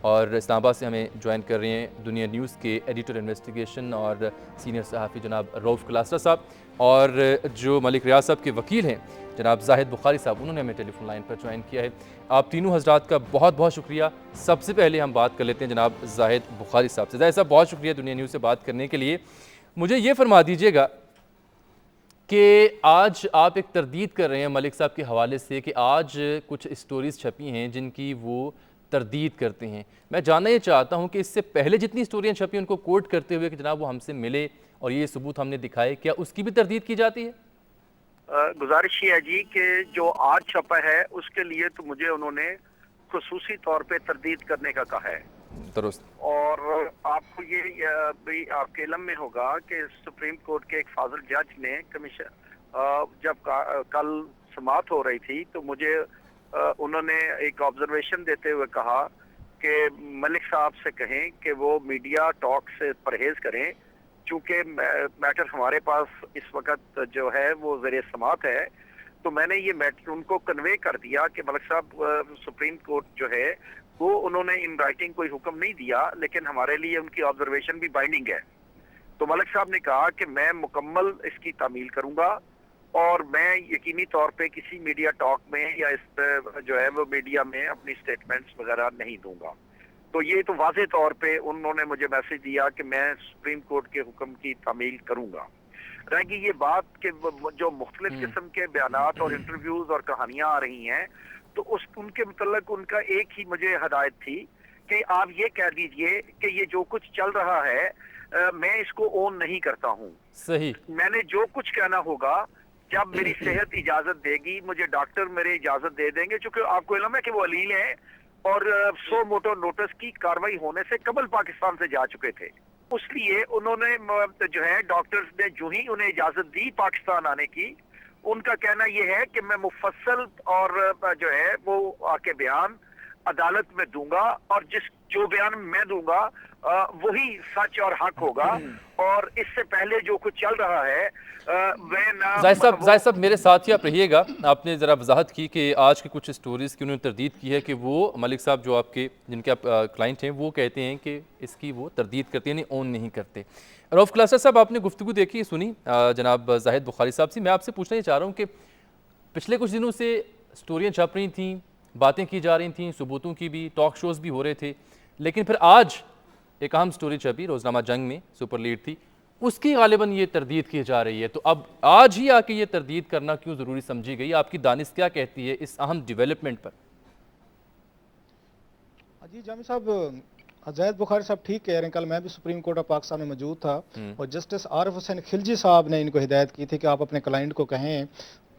اور اسلام آباد سے ہمیں جوائن کر رہے ہیں دنیا نیوز کے ایڈیٹر انویسٹیگیشن اور سینئر صحافی جناب روف کلاسرا صاحب، اور جو ملک ریاض صاحب کے وکیل ہیں جناب زاہد بخاری صاحب، انہوں نے ہمیں ٹیلی فون لائن پر جوائن کیا ہے۔ آپ تینوں حضرات کا بہت بہت شکریہ۔ سب سے پہلے ہم بات کر لیتے ہیں جناب زاہد بخاری صاحب سے۔ زاہد صاحب بہت شکریہ دنیا نیوز سے بات کرنے کے لیے۔ مجھے یہ فرما دیجیے گا کہ آج آپ ایک تردید کر رہے ہیں ملک صاحب کے حوالے سے کہ آج کچھ اسٹوریز چھپی ہیں جن کی وہ تردید کرتے ہیں۔ میں جاننا یہ چاہتا ہوں کہ اس سے پہلے جتنی اسٹوریاں چھپی ان کو کوٹ کرتے ہوئے کہ جناب وہ ہم سے ملے اور یہ ثبوت ہم نے دکھائے، کیا اس کی بھی تردید کی جاتی ہے؟ گزارش یہ ہے جی کہ جو آج چھپا ہے اس کے لیے تو مجھے انہوں نے خصوصی طور پہ تردید کرنے کا کہا ہے۔ درست۔ اور آپ کو یہ بھی آپ کے علم میں ہوگا کہ سپریم کورٹ کے ایک فاضل جج نے کمیشن جب کل سماعت ہو رہی تھی تو مجھے انہوں نے ایک آبزرویشن دیتے ہوئے کہا کہ ملک صاحب سے کہیں کہ وہ میڈیا ٹاک سے پرہیز کریں، چونکہ میٹر ہمارے پاس اس وقت جو ہے وہ زیر سماعت ہے۔ تو میں نے یہ میٹر ان کو کنوے کر دیا کہ ملک صاحب سپریم کورٹ جو ہے وہ انہوں نے ان رائٹنگ کوئی حکم نہیں دیا، لیکن ہمارے لیے ان کی آبزرویشن بھی بائنڈنگ ہے۔ تو ملک صاحب نے کہا کہ میں مکمل اس کی تعمیل کروں گا اور میں یقینی طور پہ کسی میڈیا ٹاک میں یا اس جو ہے وہ میڈیا میں اپنی سٹیٹمنٹس وغیرہ نہیں دوں گا۔ تو یہ تو واضح طور پہ انہوں نے مجھے میسج دیا کہ میں سپریم کورٹ کے حکم کی تعمیل کروں گا۔ رہ گئی یہ بات کہ جو مختلف قسم کے بیانات اور انٹرویوز اور کہانیاں آ رہی ہیں، تو ان کے متعلق ان کا ایک ہی مجھے ہدایت تھی کہ آپ یہ کہہ دیجئے کہ یہ جو کچھ چل رہا ہے میں اس کو اون نہیں کرتا ہوں۔ صحیح۔ میں نے جو کچھ کہنا ہوگا جب میری صحت اجازت دے گی، مجھے ڈاکٹر میرے اجازت دے دیں گے، چونکہ آپ کو علم ہے کہ وہ علیل ہیں اور سو موٹو نوٹس کی کاروائی ہونے سے قبل پاکستان سے جا چکے تھے۔ اس لیے انہوں نے جو ہے ڈاکٹرز نے جو ہی انہیں اجازت دی پاکستان آنے کی، ان کا کہنا یہ ہے کہ میں مفصل اور جو ہے وہ آ کے بیان عدالت میں دوں گا، اور جو بیان میں دوں گا وہی سچ اور حق ہوگا، اور اس سے پہلے جو کچھ چل رہا ہے میں نہ زاہد صاحب میرے ساتھ ہی آپ رہیے گا۔ آپ نے ذرا وضاحت کی کہ آج کی کچھ اسٹوریز کی انہوں نے تردید کی ہے کہ وہ ملک صاحب جو آپ کے جن کے آپ کلائنٹ ہیں وہ کہتے ہیں کہ اس کی وہ تردید کرتے ہیں، اون نہیں کرتے۔ روف کلاسرا صاحب آپ نے گفتگو دیکھی سنی جناب زاہد بخاری صاحب سے، میں آپ سے پوچھنا یہ چاہ رہا ہوں کہ پچھلے کچھ دنوں سے اسٹوریاں چھپ رہی تھیں، باتیں کی جا رہی تھیں، ثبوتوں کی بھی، ٹاک شوز بھی ہو رہے تھے، لیکن پھر آج ایک اہم سٹوری چھپی روزنامہ جنگ میں، سپر لیڈ تھی، اس کی غالباً یہ تردید کی جا رہی ہے۔ تو اب آج ہی آ کے یہ تردید کرنا کیوں ضروری سمجھی گئی؟ آپ کی دانش کیا کہتی ہے اس اہم ڈیولپمنٹ پر؟ جی جامی صاحب، زاہد بخاری صاحب ٹھیک کہہ رہے ہیں۔ کل میں بھی سپریم کورٹ آف پاکستان میں موجود تھا اور جسٹس عارف حسین خلجی صاحب نے ان کو ہدایت کی تھی کہ آپ اپنے کلائنٹ کو کہیں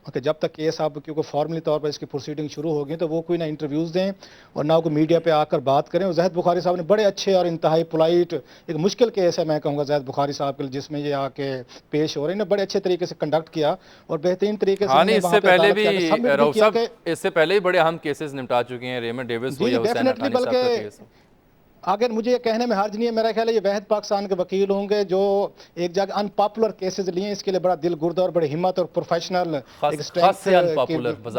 کہ جب تک کیس آپ کیونکہ فارملی طور پر اس کی پروسیڈنگ شروع ہوگی تو وہ کوئی نہ انٹرویوز دیں اور نہ کوئی میڈیا پہ آ کر بات کریں۔ اور زاہد بخاری صاحب نے بڑے اچھے اور انتہائی پولائٹ، ایک مشکل کیس ہے میں کہوں گا زاہد بخاری صاحب کے لیے جس میں یہ آ کے پیش ہو رہے ہیں، بڑے اچھے طریقے سے کنڈکٹ کیا اور بہترین طریقے سے اس سے پہلے بھی روف صاحب اس سے پہلے ہی بڑے اہم کیسز نمٹا چکے ہیں، ریمنڈ ڈیوس ہو یا حسین حقانی صاحب کا کیس ہو۔ اگر مجھے یہ کہنے میں حرج نہیں ہے، میرا خیال ہے یہ واحد پاکستان کے وکیل ہوں گے جو ایک جگہ ان پاپولر کیسز لیے، اس کے لیے بڑا دل گرد اور بڑی ہمت اور پروفیشنل ایک اسٹرینتھ کی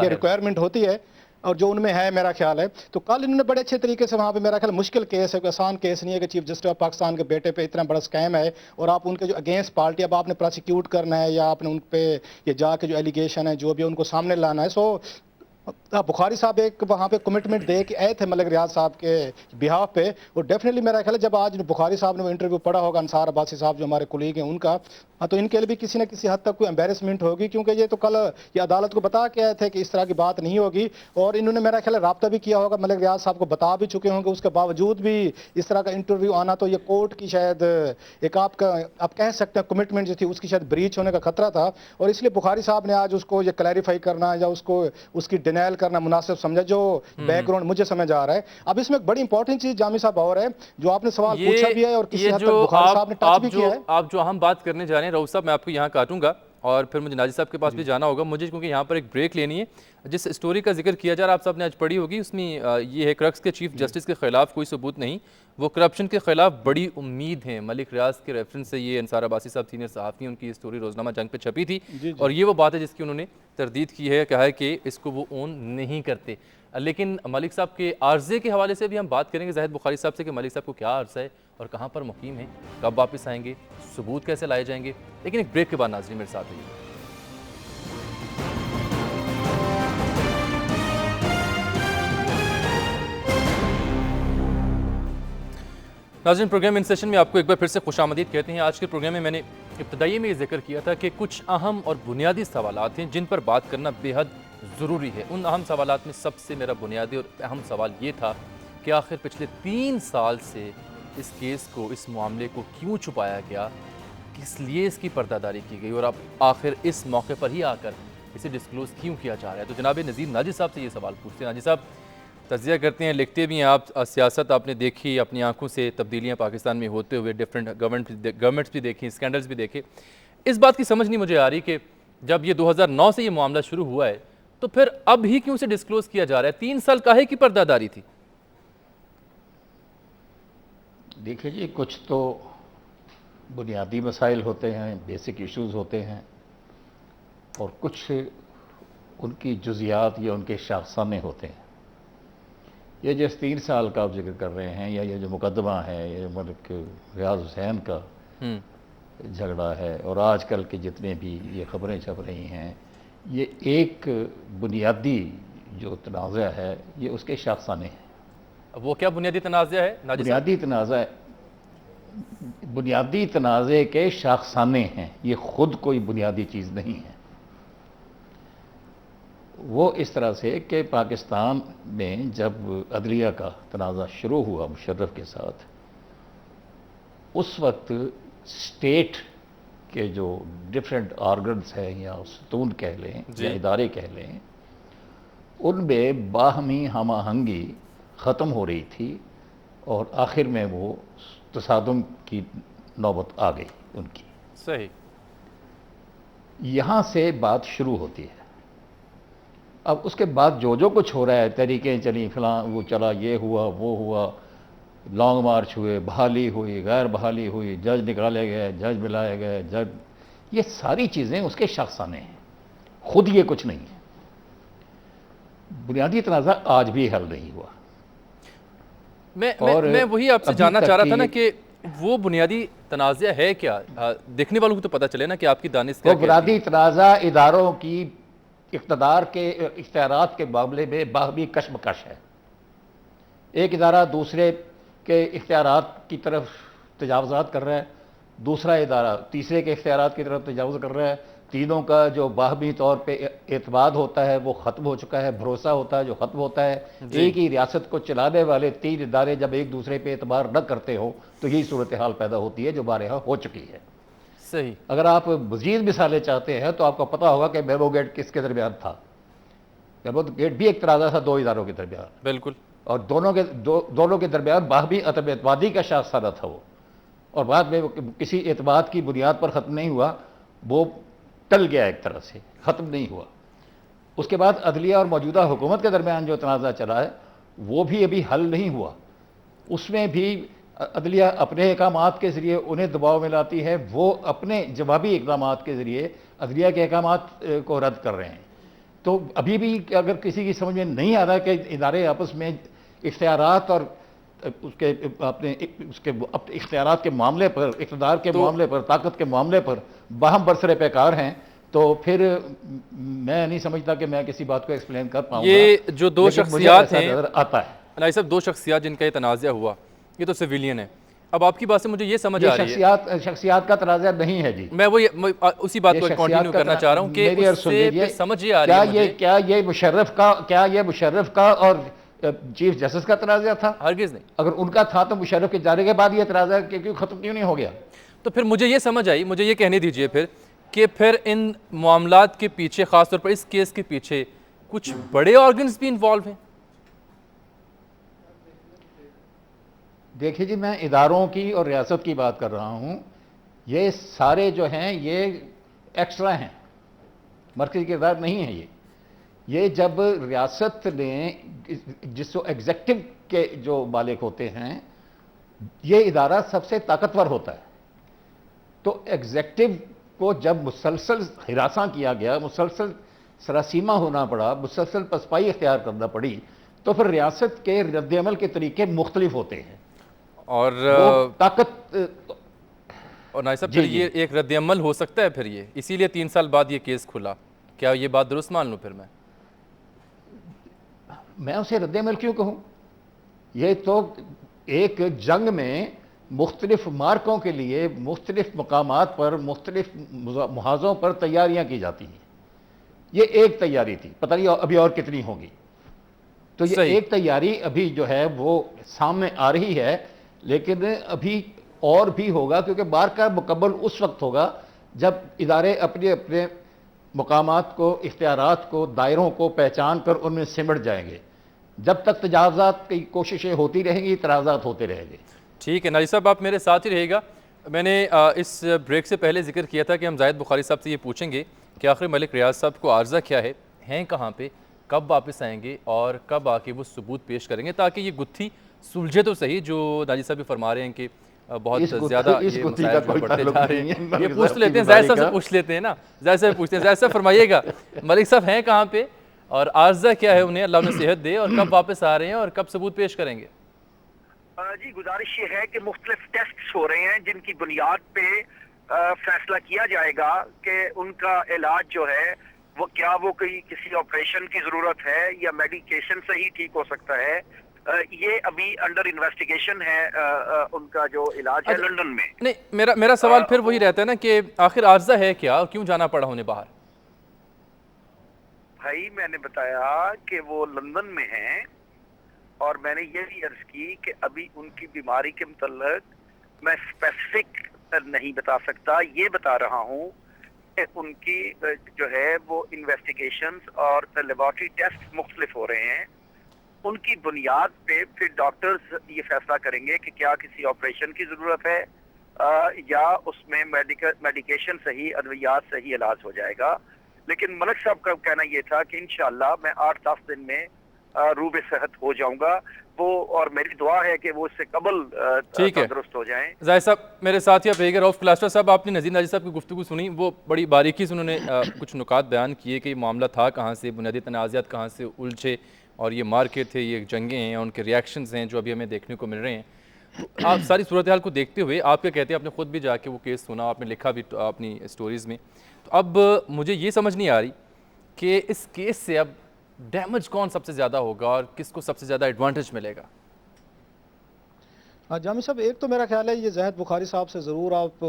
ریکوائرمنٹ ہوتی ہے اور جو ان میں ہے میرا خیال ہے۔ تو کل انہوں نے بڑے اچھے طریقے سے وہاں پہ میرا خیال مشکل کیس ہے، کوئی آسان کیس نہیں ہے کہ چیف جسٹس آف پاکستان کے بیٹے پہ اتنا بڑا سکیم ہے اور آپ ان کے جو اگینسٹ پارٹی اب آپ نے پروسیکیوٹ کرنا ہے یا آپ نے ان پہ یہ جا کے جو ایلیگیشن ہے جو بھی ان کو سامنے لانا ہے۔ سو بخاری صاحب ایک وہاں پہ کمٹمنٹ دے کے آئے تھے ملک ریاض صاحب کے بہاف پہ، اور ڈیفینیٹلی میرا خیال ہے جب آج بخاری صاحب نے وہ انٹرویو پڑھا ہوگا انصار عباسی صاحب جو ہمارے کولیگ ہیں ان کا، تو ان کے لیے بھی کسی نہ کسی حد تک کوئی امبیرسمنٹ ہوگی، کیونکہ یہ تو کل یہ عدالت کو بتا کے آئے تھے کہ اس طرح کی بات نہیں ہوگی، اور انہوں نے میرا خیال ہے رابطہ بھی کیا ہوگا ملک ریاض صاحب کو، بتا بھی چکے ہوں گے، اس کے باوجود بھی اس طرح کا انٹرویو آنا تو یہ کورٹ کی شاید ایک آپ کہہ سکتے ہیں کمٹمنٹ جو تھی اس کی شاید بریچ ہونے کا خطرہ تھا، اور اس لیے بخاری صاحب نے آج اس کو یہ کلیریفائی کرنا یا اس کی ڈینائل کرنا مناسب سمجھا، جو بیک گراؤنڈ مجھے سمجھ آ رہا ہے۔ اب اس میں ایک بڑی امپورٹنٹ چیز جامی صاحب اور ہے جو آپ نے سوال پوچھا بھی ہے اور کسی حد تک بخاری صاحب نے ٹچ بھی کیا ہے۔ آپ جو ہم بات کرنے جا رہے ہیں روف صاحب، میں آپ کو یہاں کاٹوں گا، اور پھر مجھے ناجی صاحب کے پاس بھی جانا ہوگا مجھے، کیونکہ یہاں پر ایک بریک لینی ہے. جس اسٹوری کا ذکر کیا جا رہا آپ صاحب نے آج پڑھی ہوگی، اس میں یہ ہے کرکس کے چیف جسٹس کے خلاف کوئی ثبوت نہیں، وہ کرپشن کے خلاف بڑی امید ہیں. ملک ریاض کے ریفرنس سے یہ انصار عباسی صاحب سینئر صحافی ہیں، ان کی اسٹوری روزنامہ جنگ پہ چھپی تھی، اور یہ وہ بات ہے جس کی انہوں نے تردید کی ہے، کہا ہے کہ اس کو وہ اون نہیں کرتے. لیکن ملک صاحب کے عارضے کے حوالے سے بھی ہم بات کریں گے زاہد بخاری صاحب سے کہ ملک صاحب کو کیا عرصہ ہے اور کہاں پر مقیم ہیں، کب واپس آئیں گے، ثبوت کیسے لائے جائیں گے. لیکن ایک بریک کے بعد ناظرین میرے ساتھ رہیے. ناظرین پروگرام ان سیشن میں آپ کو ایک بار پھر سے خوش آمدید کہتے ہیں. آج کے پروگرام میں نے ابتدائی میں یہ ذکر کیا تھا کہ کچھ اہم اور بنیادی سوالات ہیں جن پر بات کرنا بے حد ضروری ہے. ان اہم سوالات میں سب سے میرا بنیادی اور اہم سوال یہ تھا کہ آخر پچھلے 3 سال سے اس کیس کو، اس معاملے کو کیوں چھپایا گیا، کس لیے اس کی پردہ داری کی گئی، اور اب آخر اس موقع پر ہی آ کر اسے ڈسکلوز کیوں کیا جا رہا ہے. تو جناب نذیر ناجی صاحب سے یہ سوال پوچھتے ہیں. ناجی صاحب تجزیہ کرتے ہیں، لکھتے بھی ہیں آپ، سیاست آپ نے دیکھی اپنی آنکھوں سے، تبدیلیاں پاکستان میں ہوتے ہوئے، ڈیفرنٹ گورنمنٹس بھی دیکھیں، اسکینڈلز بھی دیکھے. اس بات کی سمجھ نہیں مجھے آ رہی کہ جب یہ 2009 سے یہ معاملہ شروع ہوا ہے تو پھر اب ہی کیوں سے ڈسکلوز کیا جا رہا ہے؟ 3 سال کاہے کی پردہ داری تھی؟ دیکھیں جی، کچھ تو بنیادی مسائل ہوتے ہیں، بیسک ایشوز ہوتے ہیں، اور کچھ ان کی جزیات یا ان کے شاخسانے ہوتے ہیں. یہ جس 3 سال کا آپ ذکر کر رہے ہیں، یا یہ جو مقدمہ ہے، یہ ملک ریاض حسین کا جھگڑا ہے، اور آج کل کے جتنے بھی یہ خبریں چھپ رہی ہیں، یہ ایک بنیادی جو تنازع ہے یہ اس کے شاخسانے ہیں. وہ کیا بنیادی تنازع ہے ناجی صاحب؟ بنیادی تنازع کے شاخسانے ہیں، یہ خود کوئی بنیادی چیز نہیں ہے. وہ اس طرح سے کہ پاکستان میں جب عدلیہ کا تنازع شروع ہوا مشرف کے ساتھ، اس وقت اسٹیٹ کے جو ڈفرینٹ آرگنز ہیں یا ستون کہہ لیں یا ادارے کہہ لیں، ان میں باہمی ہم آہنگی ختم ہو رہی تھی، اور آخر میں وہ تصادم کی نوبت آ گئی ان کی. صحیح. یہاں سے بات شروع ہوتی ہے. اب اس کے بعد جو کچھ ہو رہا ہے، تحریکیں چلیں، فلاں وہ چلا، یہ ہوا، وہ ہوا، لانگ مارچ ہوئے، بحالی ہوئی، غیر بحالی ہوئی، جج نکالے گئے، جج ملائے گئے، یہ ساری چیزیں اس کے شاخسانے ہیں، خود یہ کچھ نہیں ہے. بنیادی تنازع آج بھی حل نہیں ہوا. میں وہی آپ سے جاننا چاہ رہا تھا نا کہ وہ بنیادی تنازع ہے کیا؟ دیکھنے والوں کو تو پتہ چلے نا کہ آپ کی دانش کیا. وہ بنیادی تنازع اداروں کی اقتدار کے اختیارات کے معاملے میں باہمی کشمکش ہے. ایک ادارہ دوسرے کے اختیارات کی طرف تجاوزات کر رہا ہے، دوسرا ادارہ تیسرے کے اختیارات کی طرف تجاوز کر رہا ہے. تینوں کا جو باہمی طور پہ اعتماد ہوتا ہے وہ ختم ہو چکا ہے، بھروسہ ہوتا ہے جو ختم ہوتا ہے. ایک ہی ریاست کو چلانے والے 3 ادارے جب ایک دوسرے پہ اعتبار نہ کرتے ہو تو یہی صورتحال پیدا ہوتی ہے جو ہمارے ہاں ہو چکی ہے. صحیح. اگر آپ مزید مثالیں چاہتے ہیں تو آپ کو پتہ ہوگا کہ میمو گیٹ کس کے درمیان تھا. میمو گیٹ بھی ایک تنازع تھا 2 اداروں کے درمیان. بالکل. اور دونوں کے درمیان باہمی عدم اعتمادی کا شاخسانہ تھا وہ، اور بعد میں کسی اعتماد کی بنیاد پر ختم نہیں ہوا، وہ ٹل گیا، ایک طرح سے ختم نہیں ہوا. اس کے بعد عدلیہ اور موجودہ حکومت کے درمیان جو تنازع چلا ہے وہ بھی ابھی حل نہیں ہوا. اس میں بھی عدلیہ اپنے احکامات کے ذریعے انہیں دباؤ میں لاتی ہے، وہ اپنے جوابی اقدامات کے ذریعے عدلیہ کے احکامات کو رد کر رہے ہیں. تو ابھی بھی اگر کسی کی سمجھ میں نہیں آ رہا کہ ادارے آپس میں اختیارات اور اس کے اختیارات کے معاملے پر، اقتدار کے معاملے پر، طاقت کے معاملے پر باہم برسر پیکار ہیں، تو پھر میں نہیں سمجھتا کہ میں کسی بات کو ایکسپلین کر پاؤں گا. یہ جو 2 شخصیات ہیں آتا ہے علائی صاحب، 2 شخصیات جن کا یہ تنازع ہوا، یہ تو سویلین ہے. اب آپ کی بات سے مجھے یہ سمجھ آ رہی ہے شخصیات کا تنازع نہیں ہے جی. میں اسی بات کو کنٹینیو کرنا چاہ رہا ہوں کہ اس سے سمجھ یہ آ رہی ہے کیا یہ مشرف کا اور چیف جسٹس کا تنازع تھا؟ ہرگز نہیں. اگر ان کا تھا تو مشرف کے جانے کے بعد یہ تنازع ختم کیوں نہیں ہو گیا؟ تو پھر مجھے یہ سمجھ آئی، مجھے یہ کہنے دیجئے پھر کہ پھر ان معاملات کے پیچھے، خاص طور پر اس کیس کے پیچھے کچھ بڑے آرگنز بھی انوالو ہیں. دیکھیے جی، میں اداروں کی اور ریاست کی بات کر رہا ہوں. یہ سارے جو ہیں یہ ایکسٹرا ہیں، مرکزی کردار نہیں ہے یہ جب ریاست نے جس کو ایگزیکٹو کے جو مالک ہوتے ہیں، یہ ادارہ سب سے طاقتور ہوتا ہے، تو ایگزیکٹو کو جب مسلسل ہراساں کیا گیا، مسلسل سراسیمہ ہونا پڑا، مسلسل پسپائی اختیار کرنا پڑی، تو پھر ریاست کے رد عمل کے طریقے مختلف ہوتے ہیں اور طاقت. اور نائب صاحب پھر یہ ایک رد عمل ہو سکتا ہے پھر یہ اسی لیے 3 سال بعد یہ کیس کھلا، کیا یہ بات درست مان لوں پھر میں اسے رد عمل کیوں کہوں؟ یہ تو ایک جنگ میں مختلف مارکوں کے لیے مختلف مقامات پر مختلف محاذوں پر تیاریاں کی جاتی ہیں. یہ ایک تیاری تھی، پتہ نہیں ابھی اور کتنی ہوگی. تو یہ ایک تیاری ابھی جو ہے وہ سامنے آ رہی ہے، لیکن ابھی اور بھی ہوگا، کیونکہ بار کا مکمل اس وقت ہوگا جب ادارے اپنے اپنے مقامات کو، اختیارات کو، دائروں کو پہچان کر ان میں سمٹ جائیں گے. جب تک تجاوزات کی کوششیں ہوتی رہیں گی، اعتراضات ہوتے رہیں گے. ٹھیک ہے ناجی صاحب، آپ میرے ساتھ ہی رہے گا. میں نے اس بریک سے پہلے ذکر کیا تھا کہ ہم زاہد بخاری صاحب سے یہ پوچھیں گے کہ آخر ملک ریاض صاحب کو عارضہ کیا ہے، ہیں کہاں پہ، کب واپس آئیں گے اور کب آ کے وہ ثبوت پیش کریں گے، تاکہ یہ گتھی سلجھے تو صحیح جو ناجی صاحب بھی فرما رہے ہیں کہ بہت زیادہ یہ مسائل بڑھتے جا رہے ہیں. یہ پوچھ لیتے ہیں، زاہد صاحب سے پوچھ لیتے ہیں نا، زاہد صاحب پوچھتے ہیں. زاہد صاحب فرمائیے گا ملک صاحب ہیں کہاں پہ اور عارضہ کیا ہے انہیں، اللہ انہیں صحت دے، اور کب واپس آ رہے ہیں اور کب ثبوت پیش کریں گے؟ جی گزارش یہ ہے کہ مختلف ٹیسٹس ہو رہے ہیں جن کی بنیاد پہ فیصلہ کیا جائے گا کہ ان کا علاج جو ہے وہ کیا وہ کسی آپریشن کی ضرورت ہے یا میڈیکیشن سے ہی ٹھیک ہو سکتا ہے. یہ ابھی انڈر انویسٹیگیشن ہے ان کا جو علاج ہے لندن میں. نہیں، میرا سوال پھر وہی رہتا ہے نا کہ آخر عارضہ ہے کیا اور کیوں جانا پڑا انہیں باہر؟ بھائی میں نے بتایا کہ وہ لندن میں ہیں، اور میں نے یہ بھی عرض کی کہ ابھی ان کی بیماری کے متعلق میں اسپیسیفک نہیں بتا سکتا. یہ بتا رہا ہوں کہ ان کی جو ہے وہ انویسٹیگیشنز اور لیبارٹری ٹیسٹ مختلف ہو رہے ہیں. ان کی بنیاد پہ پھر ڈاکٹرز یہ فیصلہ کریں گے کہ کیا کسی آپریشن کی ضرورت ہے یا اس میں میڈیکیشن سے ہی، ادویات سے ہی علاج ہو جائے گا. لیکن ملک صاحب کا کہنا یہ تھا کہ انشاءاللہ میں 8-10 دن میں روب صحت ہو جاؤں گا وہ، اور میری دعا ہے کہ وہ اس سے قبل درست ہو جائیں. زاہد صاحب میرے ساتھ ہی آپ رہے گا. رؤف کلاسٹر صاحب، آپ نے نذیر ناجی صاحب کی گفتگو سنی، وہ بڑی باریکی سے انہوں نے کچھ نکات بیان کیے کہ یہ معاملہ تھا کہاں سے، بنیادی تنازعات کہاں سے الجھے، اور یہ مارکیٹ تھے، یہ جنگیں ہیں، ان کے ریاکشنز ہیں جو ابھی ہمیں دیکھنے کو مل رہے ہیں. تو آپ ساری صورتحال کو دیکھتے ہوئے آپ کیا کہتے ہیں؟ آپ نے خود بھی جا کے وہ کیس سنا، آپ نے لکھا بھی اپنی سٹوریز میں. تو اب مجھے یہ سمجھ نہیں آ رہی کہ اس کیس سے اب ڈیمیج کون سب سے زیادہ ہوگا اور کس کو سب سے زیادہ ایڈوانٹیج ملے گا؟ جامی صاحب، ایک تو میرا خیال ہے یہ زاہد بخاری صاحب سے ضرور آپ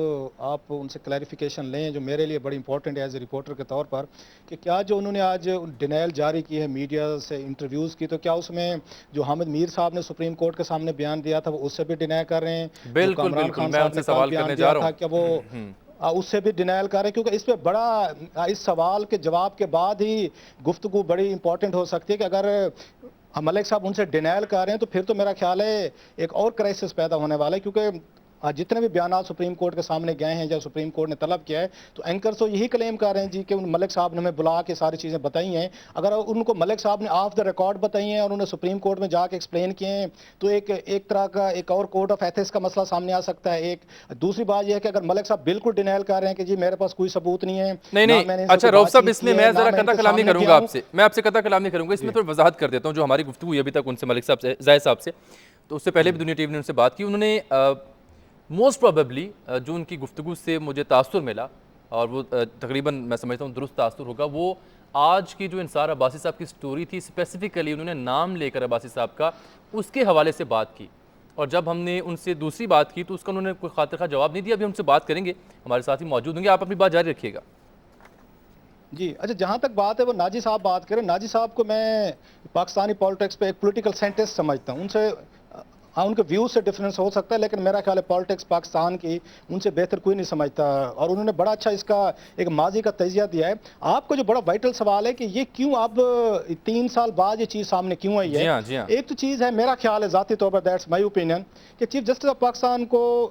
ان سے کلیریفیکیشن لیں، جو میرے لیے بڑی امپورٹنٹ ہے ایز اے رپورٹر کے طور پر، کہ کیا جو انہوں نے آج ڈینائل جاری کی ہے میڈیا سے انٹرویوز کی، تو کیا اس میں جو حامد میر صاحب نے سپریم کورٹ کے سامنے بیان دیا تھا وہ اس سے بھی ڈینائی کر رہے ہیں؟ بالکل بالکل، میں ان سے سوال کرنے جا رہا ہوں کہ وہ اس سے بھی ڈینائل کر رہے ہیں، کیونکہ اس پہ بڑا، اس سوال کے جواب کے بعد ہی گفتگو بڑی امپورٹنٹ ہو سکتی ہے کہ اگر ملک صاحب ان سے ڈینائل کر رہے ہیں تو پھر تو میرا خیال ہے ایک اور کرائسس پیدا ہونے والا ہے. کیونکہ جتنے بھی بیانات سپریم کورٹ کے سامنے گئے ہیں یا سپریم کورٹ نے طلب کیا ہے، تو اینکر تو یہی کلیم کر رہے ہیں جی کہ ملک صاحب نے ہمیں بلا کے ساری چیزیں بتائی ہیں. اگر ان کو ملک صاحب نے آف دا ریکارڈ بتائی ہیں اور انہیں سپریم کورٹ میں جا کے ایکسپلین کیے ہیں، تو ایک طرح کا ایک اور کوڈ آف ایتھکس کا مسئلہ سامنے آ سکتا ہے. ایک دوسری بات یہ ہے کہ اگر ملک صاحب بالکل ڈینائل کر رہے ہیں کہ جی میرے پاس کوئی ثبوت نہیں ہے. نہیں، اچھا رؤف صاحب، اس میں میں ذرا قطع کلامی کروں گا آپ سے، میں آپ سے قطع کلامی کروں گا. اس میں تھوڑی وضاحت کر دیتا ہوں جو ہماری گفتگو ہوئی ابھی تک ان سے، ملک صاحب سے، زاہد صاحب سے. تو اس سے پہلے بھی دنیا ٹی وی نے ان سے بات کی. انہوں نے موسٹ پروبیبلی جو ان کی گفتگو سے مجھے تاثر ملا، اور وہ تقریباً میں سمجھتا ہوں درست تاثر ہوگا، وہ آج کی جو انصار عباسی صاحب کی سٹوری تھی، اسپیسیفکلی انہوں نے نام لے کر عباسی صاحب کا اس کے حوالے سے بات کی. اور جب ہم نے ان سے دوسری بات کی تو اس کا انہوں نے کوئی خاطر خواہ جواب نہیں دیا. ابھی ہم سے بات کریں گے، ہمارے ساتھ ہی موجود ہوں گے، آپ اپنی بات جاری رکھیے گا. جی اچھا، جہاں تک بات ہے وہ ناجی صاحب بات کریں. ناجی صاحب کو میں پاکستانی پالیٹکس پہ ایک پولیٹیکل سائنٹسٹ سمجھتا ہوں. ان سے ان کے ویو سے ڈفرینس ہو سکتا ہے، لیکن میرا خیال ہے پالیٹکس پاکستان کی ان سے بہتر کوئی نہیں سمجھتا، اور انہوں نے بڑا اچھا اس کا ایک ماضی کا تجزیہ دیا ہے. آپ کو جو بڑا وائٹل سوال ہے کہ یہ کیوں اب 3 سال بعد یہ چیز سامنے کیوں آئی ہے. جی ہاں. ایک تو چیز ہے، میرا خیال ہے ذاتی طور پر، دیٹس مائی اوپینین، کہ چیف جسٹس آف پاکستان کو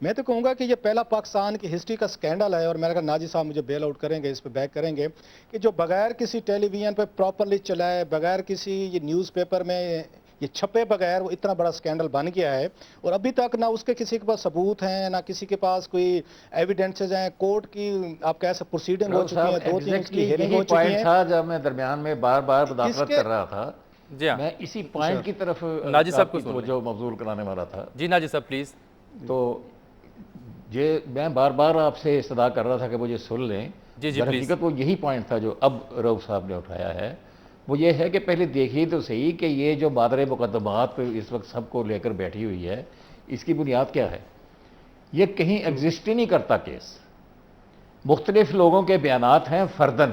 میں تو کہوں گا کہ یہ پہلا پاکستان کی ہسٹری کا سکینڈل ہے, اور میرا کہا ناجی صاحب مجھے بیل آؤٹ کریں گے, اس پہ بیک کریں گے, کہ جو بغیر کسی ٹیلی ویژن پہ پراپرلی چلائے, بغیر کسی یہ نیوز پیپر میں یہ چھپے بغیر وہ اتنا بڑا سکینڈل بن گیا ہے, اور ابھی تک نہ اس کے کسی کے پاس ثبوت ہیں, نہ کسی کے پاس کوئی ایویڈنسز ہیں. کورٹ کی آپ کہہ سکتے پروسیڈنگ ہو چکی ہیں, 2-3 اس کی ہیئرنگ ہو چکی ہیں. تھا جب میں درمیان میں بار بار مداخلت کر رہا تھا, میں اسی پوائنٹ کی طرف ناجی صاحب کو توجہ مبذول کرانے والا تھا. جی ناجی صاحب پلیز. تو یہ میں بار بار آپ سے استدعا کر رہا تھا کہ مجھے سن لیں. در حقیقت وہ یہی پوائنٹ تھا جو اب رؤف صاحب نے اٹھایا ہے. وہ یہ ہے کہ پہلے دیکھیے تو صحیح کہ یہ جو مادر مقدمات اس وقت سب کو لے کر بیٹھی ہوئی ہے, اس کی بنیاد کیا ہے؟ یہ کہیں ایگزسٹ ہی نہیں کرتا کیس. مختلف لوگوں کے بیانات ہیں فردن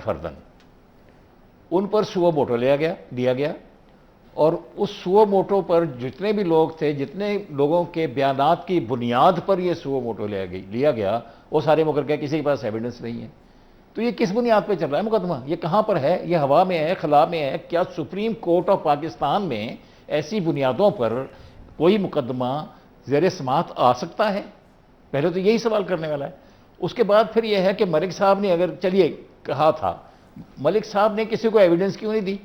ان پر سوو موٹو دیا گیا, اور اس سوو موٹو پر جتنے بھی لوگ تھے, جتنے لوگوں کے بیانات کی بنیاد پر یہ سوو موٹو لیا گیا, وہ سارے مکر گئے, کسی کے پاس ایویڈنس نہیں ہے. تو یہ کس بنیاد پہ چل رہا ہے مقدمہ؟ یہ کہاں پر ہے؟ یہ ہوا میں ہے, خلا میں ہے؟ کیا سپریم کورٹ آف پاکستان میں ایسی بنیادوں پر کوئی مقدمہ زیر سماعت آ سکتا ہے؟ پہلے تو یہی سوال کرنے والا ہے. اس کے بعد پھر یہ ہے کہ ملک صاحب نے اگر چلیے کہا تھا, ملک صاحب نے کسی کو ایویڈنس کیوں نہیں دی؟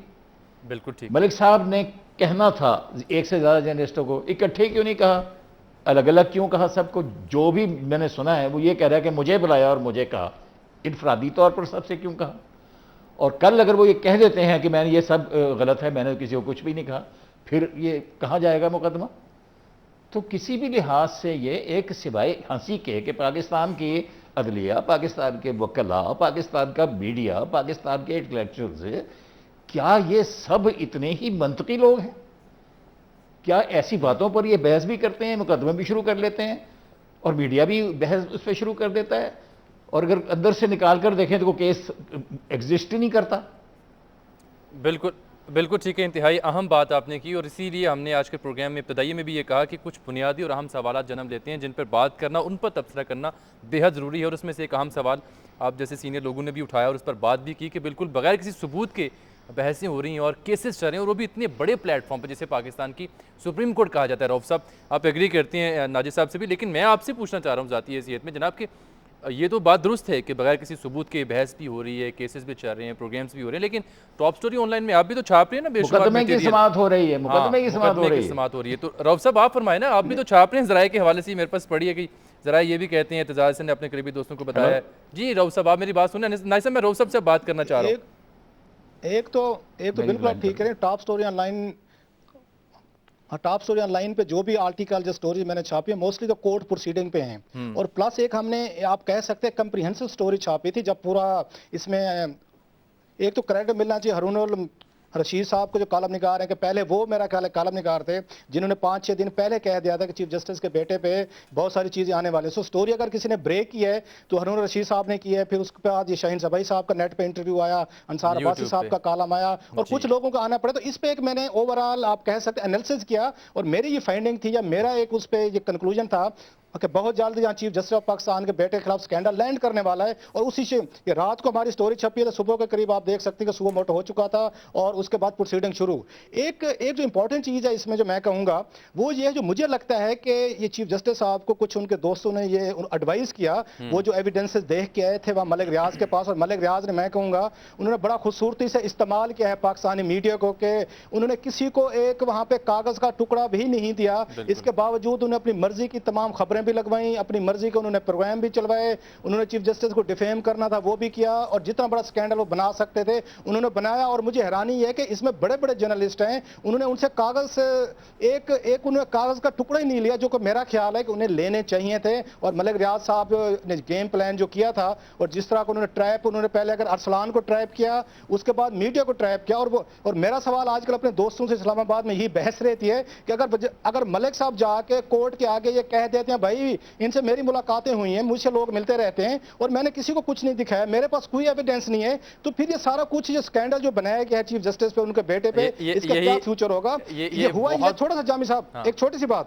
بالکل ٹھیک. ملک صاحب نے کہنا تھا ایک سے زیادہ جرنلسٹوں کو, اکٹھے کیوں نہیں کہا, الگ الگ کیوں کہا سب کو؟ جو بھی میں نے سنا ہے وہ یہ کہہ رہا ہے کہ مجھے بلایا اور مجھے کہا, انفرادی طور پر سب سے کیوں کہا؟ اور کل اگر وہ یہ کہہ دیتے ہیں کہ میں نے یہ سب غلط ہے, میں نے کسی کو کچھ بھی نہیں کہا, پھر یہ کہاں جائے گا مقدمہ؟ تو کسی بھی لحاظ سے یہ ایک سوائے ہنسی کے کہ پاکستان کی عدلیہ, پاکستان کے وکلاء, پاکستان کا میڈیا, پاکستان کے انٹلیکچوئلز, کیا یہ سب اتنے ہی منطقی لوگ ہیں؟ کیا ایسی باتوں پر یہ بحث بھی کرتے ہیں, مقدمے بھی شروع کر لیتے ہیں, اور میڈیا بھی بحث اس پہ شروع کر دیتا ہے, اور اگر اندر سے نکال کر دیکھیں تو وہ کیس ایگزسٹ ہی نہیں کرتا؟ بالکل ٹھیک ہے. انتہائی اہم بات آپ نے کی, اور اسی لیے ہم نے آج کے پروگرام میں ابتدائی میں بھی یہ کہا کہ کچھ بنیادی اور اہم سوالات جنم لیتے ہیں جن پر بات کرنا, ان پر تبصرہ کرنا بے حد ضروری ہے. اور اس میں سے ایک اہم سوال آپ جیسے سینئر لوگوں نے بھی اٹھایا اور اس پر بات بھی کی کہ بالکل بغیر کسی ثبوت کے بحثیں ہو رہی ہیں اور کیسز چل رہے ہیں, اور وہ بھی اتنے بڑے پلیٹ فارم پہ جسے پاکستان کی سپریم کورٹ کہا جاتا ہے. رؤف صاحب آپ ایگری کرتے ہیں ناجی صاحب سے بھی, لیکن میں آپ سے پوچھنا چاہ رہا ہوں ذاتی حیثیت میں جناب کہ یہ تو بات درست ہے کہ بغیر کسی ثبوت کے بحث بھی ہو رہی ہے, کیسز بھی چل رہے ہیں, پروگرامز بھی ہو رہے ہیں, لیکن ٹاپ سٹوری آن لائن میں آپ بھی تو چھاپ رہے ہیں نا, بے شمار مقدمے کی سماعت ہو رہی ہے, مقدمے کی سماعت ہو رہی ہے. تو رؤف صاحب آپ فرمائیں نا, آپ بھی تو چھاپ رہے ہیں. ذرائع کے حوالے سے میرے پاس پڑھی ہے کہ ذرائع یہ بھی کہتے ہیں, اعتزاز نے اپنے قریبی دوستوں کو بتایا ہے. جی رؤف صاحب آپ میری بات سنیں. ناجی صاحب میں رؤف صاحب سے بات کرنا چاہ رہا ہوں. ایک تو بالکل آپ ٹھیک کریں, ٹاپ سٹوری آن لائن پہ جو بھی آرٹیکل جو سٹوری میں نے چھاپی ہے موسٹلی تو کورٹ پروسیڈنگ پہ ہیں, اور پلس ایک ہم نے آپ کہہ سکتے ہیں کمپریہنسو سٹوری چھاپی تھی جب پورا اس میں ایک تو کریڈٹ ملنا چاہیے ہارون رشید صاحب کو جو کالم نگار ہیں, کہ پہلے وہ میرا خیال ہے کالم نگار تھے جنہوں نے 5-6 دن پہلے کہہ دیا تھا کہ چیف جسٹس کے بیٹے پہ بہت ساری چیزیں آنے والے. سو سٹوری اگر کسی نے بریک کی ہے تو ہارون رشید صاحب نے کی ہے. پھر اس کے بعد یہ شاہین صبائی صاحب کا نیٹ پہ انٹرویو آیا, انصار عباسی صاحب کا کالم آیا, اور کچھ لوگوں کا آنا پڑا. تو اس پہ ایک میں نے اوورآل آپ کہہ سکتے انالیسس کیا, اور میری یہ فائنڈنگ تھی یا میرا ایک اس پہ یہ کنکلوژن تھا کہ بہت جلد یہاں چیف جسٹس آف پاکستان کے بیٹے کے خلاف سکینڈل لینڈ کرنے والا ہے. اور اسی سے یہ رات کو ہماری سٹوری چھپی ہے تو صبح کے قریب آپ دیکھ سکتے ہیں کہ صبح موٹو ہو چکا تھا, اور اس کے بعد پروسیڈنگ شروع. ایک جو امپورٹنٹ چیز ہے اس میں جو میں کہوں گا وہ یہ ہے, جو مجھے لگتا ہے کہ یہ چیف جسٹس صاحب کو کچھ ان کے دوستوں نے یہ ایڈوائز کیا, وہ جو ایویڈنسز دیکھ کے آئے تھے وہاں ملک ریاض کے پاس, اور ملک ریاض نے میں کہوں گا انہوں نے بڑا خوبصورتی سے استعمال کیا ہے پاکستانی میڈیا کو, کہ انہوں نے کسی کو ایک وہاں پہ کاغذ کا ٹکڑا بھی نہیں دیا. اس کے باوجود انہوں نے اپنی مرضی کی تمام خبریں بھی لگوائیں, اپنی مرضی کے انہوں نے پروگرام بھی چلوائے, انہوں نے چیف جسٹس کو ڈیفیم کرنا تھا وہ بھی کیا, اور جتنا بڑا سکینڈل وہ بنا سکتے تھے انہوں نے بنایا. اور مجھے حیرانی یہ ہے کہ اس میں بڑے بڑے جرنلسٹ ہیں, انہوں نے ان سے کاغذ انہوں نے کاغذ کا ٹکڑا ہی نہیں لیا, جو کہ میرا خیال ہے کہ انہیں لینے چاہیے تھے. اور ملک ریاض صاحب نے گیم پلان جو کیا تھا, اور جس طرح کو انہوں نے پہلے اگر ارسلان کو ٹریپ کیا, اس کے بعد میڈیا کو ٹریپ کیا. اور میرا سوال آج کل اپنے دوستوں سے اسلام آباد میں یہی بحث رہتی ہے کہ اگر ملک صاحب جا کے کورٹ کے آگے یہ کہہ دیتے ہیں بھائی ان سے میری ملاقاتیں ہوئی ہیں, مجھ سے لوگ ملتے رہتے ہیں اور میں نے کسی کو کچھ نہیں دکھایا, میرے پاس کوئی ایویڈنس نہیں ہے, تو پھر یہ سارا کچھ یہ سکینڈل جو بنایا گیا ہے چیف جسٹس پہ ان کے بیٹے پہ, اس کا کیا فیوچر ہوگا؟ یہ ہوا یہ تھوڑا سا جامی صاحب ایک چھوٹی سی بات,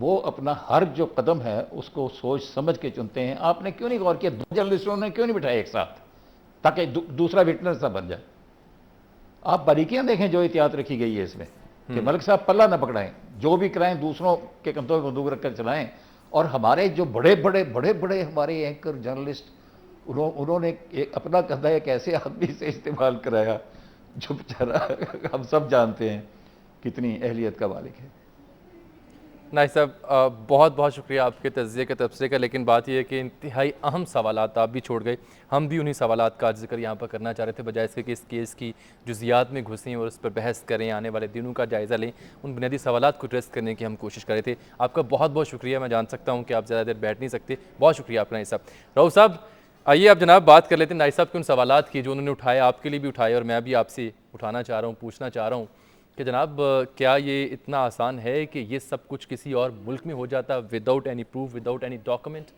وہ اپنا ہر جو قدم ہے اس کو سوچ سمجھ کے چنتے ہیں. آپ نے کیوں نہیں غور کیا 2 جرنلسٹوں نے کیوں نہیں بٹھائے ایک ساتھ تاکہ دوسرا وٹنس نہ بن جائے؟ آپ باریکیاں دیکھیں جو احتیاط رکھی گئی ہے اس میں کہ ملک صاحب پلہ نہ پکڑائیں, جو بھی کرائیں دوسروں کے کندھوں پہ بندوق رکھ کر چلائیں. اور ہمارے جو بڑے بڑے ہمارے اینکر جرنلسٹ, انہوں نے اپنا کندھا ایک ایسے آدمی سے استعمال کرایا جو بیچارہ ہم سب جانتے ہیں کتنی اہلیت کا مالک ہے. نائب صاحب بہت بہت شکریہ آپ کے تجزیے کے تبصرے کا, لیکن بات یہ ہے کہ انتہائی اہم سوالات آپ بھی چھوڑ گئے. ہم بھی انہی سوالات کا ذکر یہاں پر کرنا چاہ رہے تھے, بجائے اس کے کہ اس کیس کی جزیات میں گھسیں اور اس پر بحث کریں, آنے والے دنوں کا جائزہ لیں. ان بنیادی سوالات کو ایڈریس کرنے کی ہم کوشش کر رہے تھے. آپ کا بہت بہت شکریہ. میں جان سکتا ہوں کہ آپ زیادہ دیر بیٹھ نہیں سکتے. بہت شکریہ آپ کا نائب صاحب. رؤوف صاحب آئیے آپ جناب بات کر لیتے ہیں نائب صاحب کے ان سوالات کی جو انہوں نے اٹھائے, آپ کے لیے بھی اٹھائے, اور میں بھی آپ سے اٹھانا چاہ رہا ہوں, پوچھنا چاہ رہا ہوں کہ جناب کیا یہ اتنا آسان ہے کہ یہ سب کچھ کسی اور ملک میں ہو جاتا without any proof, without any document?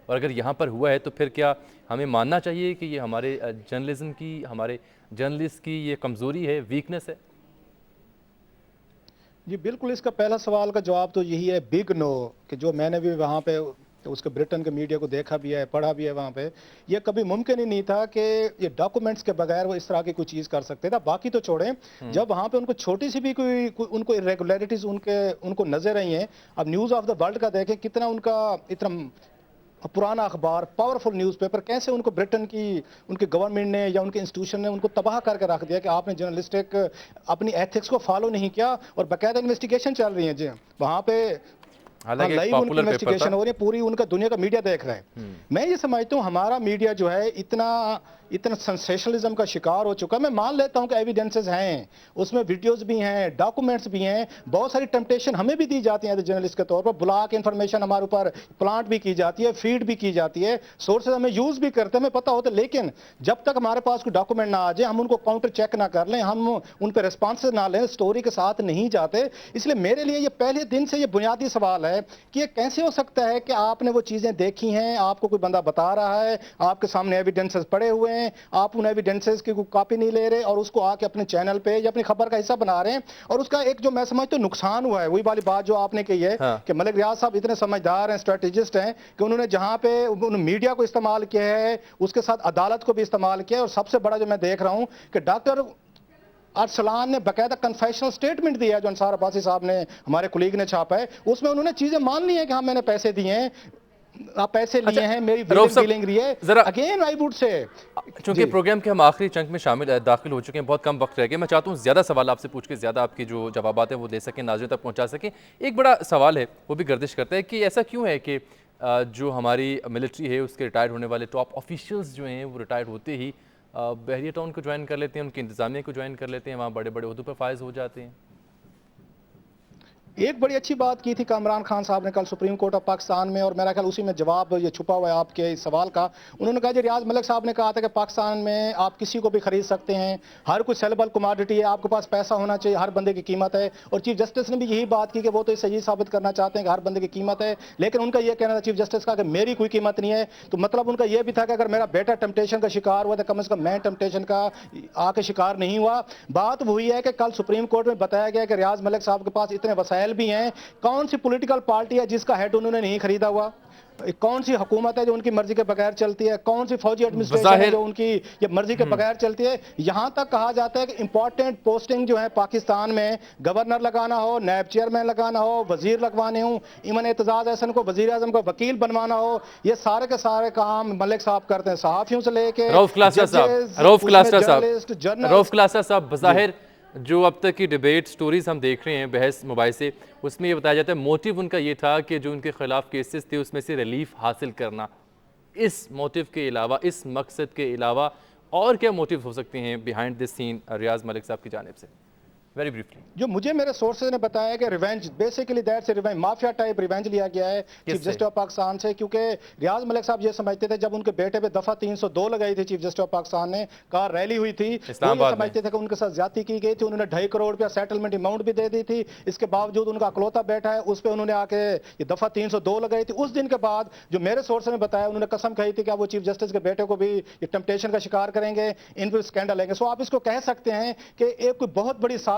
اور اگر یہاں پر ہوا ہے تو پھر کیا ہمیں ماننا چاہیے کہ یہ ہمارے جرنلزم کی, ہمارے جرنلسٹ کی یہ کمزوری ہے, ویکنس ہے؟ جی بالکل, اس کا پہلا سوال کا جواب تو یہی ہے بگ نو, کہ جو میں نے بھی وہاں پہ اس کے برٹن کے میڈیا کو دیکھا بھی ہے, پڑھا بھی ہے وہاں پہ, یہ کبھی ممکن ہی نہیں تھا کہ یہ ڈاکومنٹس کے بغیر وہ اس طرح کی کوئی چیز کر سکتے تھا. باقی تو چھوڑیں, جب وہاں پہ ان کو چھوٹی سی بھی کوئی ان کو irregularities ان کو نظر آئی ہیں. اب نیوز آف دا ورلڈ کا دیکھیں کتنا ان کا اتنا پرانا اخبار, پاورفل نیوز پیپر, کیسے ان کو برٹن کی ان کی گورنمنٹ نے یا ان کے انسٹیٹیوشن نے ان کو تباہ کر کے رکھ دیا کہ آپ نے جرنلسٹک اپنی ایتھکس کو فالو نہیں کیا, اور باقاعدہ انویسٹیگیشن چل رہی ہیں. جی وہاں پہ لائیو ان کی انویسٹیگیشن ہو رہی ہے, پوری ان کا دنیا کا میڈیا دیکھ رہا ہے. میں یہ سمجھتا ہوں ہمارا میڈیا جو ہے اتنا سنسیشنلزم کا شکار ہو چکا ہے. میں مان لیتا ہوں کہ ایویڈنسز ہیں, اس میں ویڈیوز بھی ہیں, ڈاکومنٹس بھی ہیں, بہت ساری ٹیمپٹیشن ہمیں بھی دی جاتی ہیں جرنلسٹ کے طور پر, بلا کے انفارمیشن ہمارے اوپر پلانٹ بھی کی جاتی ہے, فیڈ بھی کی جاتی ہے, سورسز ہمیں یوز بھی کرتے ہیں, ہمیں پتہ ہوتا ہے. لیکن جب تک ہمارے پاس کوئی ڈاکومنٹ نہ آ جائے, ہم ان کو کاؤنٹر چیک نہ کر لیں, ہم ان پہ ریسپانسز نہ لیں, سٹوری کے ساتھ نہیں جاتے. اس لیے میرے لیے یہ پہلے دن سے یہ بنیادی سوال ہے کہ یہ کیسے ہو سکتا ہے کہ آپ نے وہ چیزیں دیکھی ہیں, آپ کو کوئی بندہ بتا رہا ہے, آپ کے سامنے ایویڈنسز پڑے ہوئے ہیں, آپ ان ایویڈنسز کی کوئی کاپی نہیں لے رہے اور اس کو آ کے اپنے چینل پہ یا اپنی خبر کا حصہ بنا رہے ہیں. اور اس کا ایک جو میں سمجھتا ہوں نقصان ہوا ہے, وہی والی بات جو آپ نے کہی ہے کہ ملک ریاض صاحب اتنے سمجھدار ہیں, اسٹریٹجسٹ ہیں, کہ انہوں نے جہاں پہ میڈیا کو استعمال کیا ہے اس کے ساتھ عدالت کو بھی استعمال کیا ہے. اور سب سے بڑا جو میں دیکھ رہا ہوں کہ ڈاکٹر ارسلان نے باقاعدہ کنفیشنل سٹیٹمنٹ دیا ہے جو انصار عباسی صاحب نے, ہمارے کولیگ نے چھاپا ہے, اس میں انہوں نے چیزیں مان لی ہیں کہ ہاں میں نے پیسے دیے ہیں, آپ پیسے لیے ہیں, میری ڈیلنگ رہی ہے. اگین آئی ووڈ سے, چونکہ پروگرام کے ہم آخری چنک میں داخل ہو چکے ہیں, بہت کم وقت رہ گیا, میں چاہتا ہوں زیادہ سوال آپ سے پوچھ کے زیادہ آپ کی جو جوابات ہیں وہ دے سکیں, ناظرین تک پہنچا سکیں. ایک بڑا سوال ہے, وہ بھی گردش کرتا ہے کہ ایسا کیوں ہے کہ جو ہماری ملٹری ہے اس کے ریٹائر ہونے والے ٹاپ آفیشلز جو ہیں وہ ریٹائر ہوتے ہی بحریہ ٹاؤن کو جوائن کر لیتے ہیں, ان کی انتظامیہ کو جوائن کر لیتے ہیں, وہاں بڑے بڑے عہدوں پر فائز ہو جاتے ہیں. ایک بڑی اچھی بات کی تھی کامران خان صاحب نے کل سپریم کورٹ آف پاکستان میں, اور میرا خیال اسی میں جواب یہ چھپا ہوا ہے آپ کے سوال کا. انہوں نے کہا جی ریاض ملک صاحب نے کہا تھا کہ پاکستان میں آپ کسی کو بھی خرید سکتے ہیں, ہر کوئی سیلیبل کماڈٹی ہے, آپ کے پاس پیسہ ہونا چاہیے, ہر بندے کی قیمت ہے. اور چیف جسٹس نے بھی یہی بات کی کہ وہ تو صحیح ثابت کرنا چاہتے ہیں کہ ہر بندے کی قیمت ہے, لیکن ان کا یہ کہنا تھا چیف جسٹس کا کہ میری کوئی قیمت نہیں ہے. تو مطلب ان کا یہ بھی تھا کہ اگر میرا بیٹا ٹیمپٹیشن کا شکار ہوا تو کم از کم میں ٹیمپٹیشن کا آ کے شکار نہیں ہوا. بات وہی ہے کہ کل سپریم کورٹ میں بتایا گیا کہ ریاض ملک صاحب کے پاس اتنے وسائل بھی ہیں, کون سی پولیٹیکل پارٹی ہے جس کا ہیڈ انہوں نے نہیں خریدا ہوا, کون سی حکومت ہے جو ان کی مرضی کے بغیر چلتی ہے, کون سی فوجی ایڈمنسٹریشن ہے جو ان کی یہ مرضی کے بغیر چلتی ہے. یہاں تک کہا جاتا ہے کہ امپورٹنٹ پوسٹنگ جو ہے پاکستان میں, گورنر لگانا ہو, نائب چیئرمین لگانا ہو, وزیر لگوانے ہوں, ایمن اعتزاز احسن کو وزیر اعظم کو وکیل بنوانا ہو, یہ سارے کے سارے کام ملک صاحب کرتے ہیں, صحافیوں سے لے کے رؤف کلاسر صاحب. بظاہر جو اب تک کی ڈیبیٹ سٹوریز ہم دیکھ رہے ہیں, بحث مباحثے, اس میں یہ بتایا جاتا ہے موٹیو ان کا یہ تھا کہ جو ان کے خلاف کیسز تھے اس میں سے ریلیف حاصل کرنا. اس موٹیو کے علاوہ, اس مقصد کے علاوہ اور کیا موٹیو ہو سکتے ہیں بیہائنڈ دس سین ریاض ملک صاحب کی جانب سے؟ ویری بریفلی, جو مجھے میرے سورسز نے بتایا کہ revenge, basically that's revenge, mafia type revenge لیا گیا ہے چیف جسٹس آف پاکستان سے, کیونکہ ریاض ملک صاحب یہ سمجھتے تھے جب ان کے بیٹے پہ دفعہ 302 لگائی تھی چیف جسٹس آف پاکستان نے, کار ریلی ہوئی تھی, وہ یہ سمجھتے تھے کہ ان کے ساتھ زیادتی کی گئی تھی, انہوں نے 2.5 کروڑ روپیہ سیٹلمنٹ اماؤنٹ بھی دے دی تھی, اس کے باوجود ان کا اکلوتا بیٹا ہے اس پہ انہوں نے آ کے یہ دفعہ 302 لگائی تھی. اس دن کے بعد جو میرے سورس نے بتایا, انہوں نے قسم کہی تھی کہ وہ چیف جسٹس کے بیٹے کو بھی یہ ٹیمپٹیشن کا شکار کریں گے, ان پہ اسکینڈل لیں گے. سو آپ اس کو کہہ سکتے ہیں کہ ایک کوئی بہت بڑی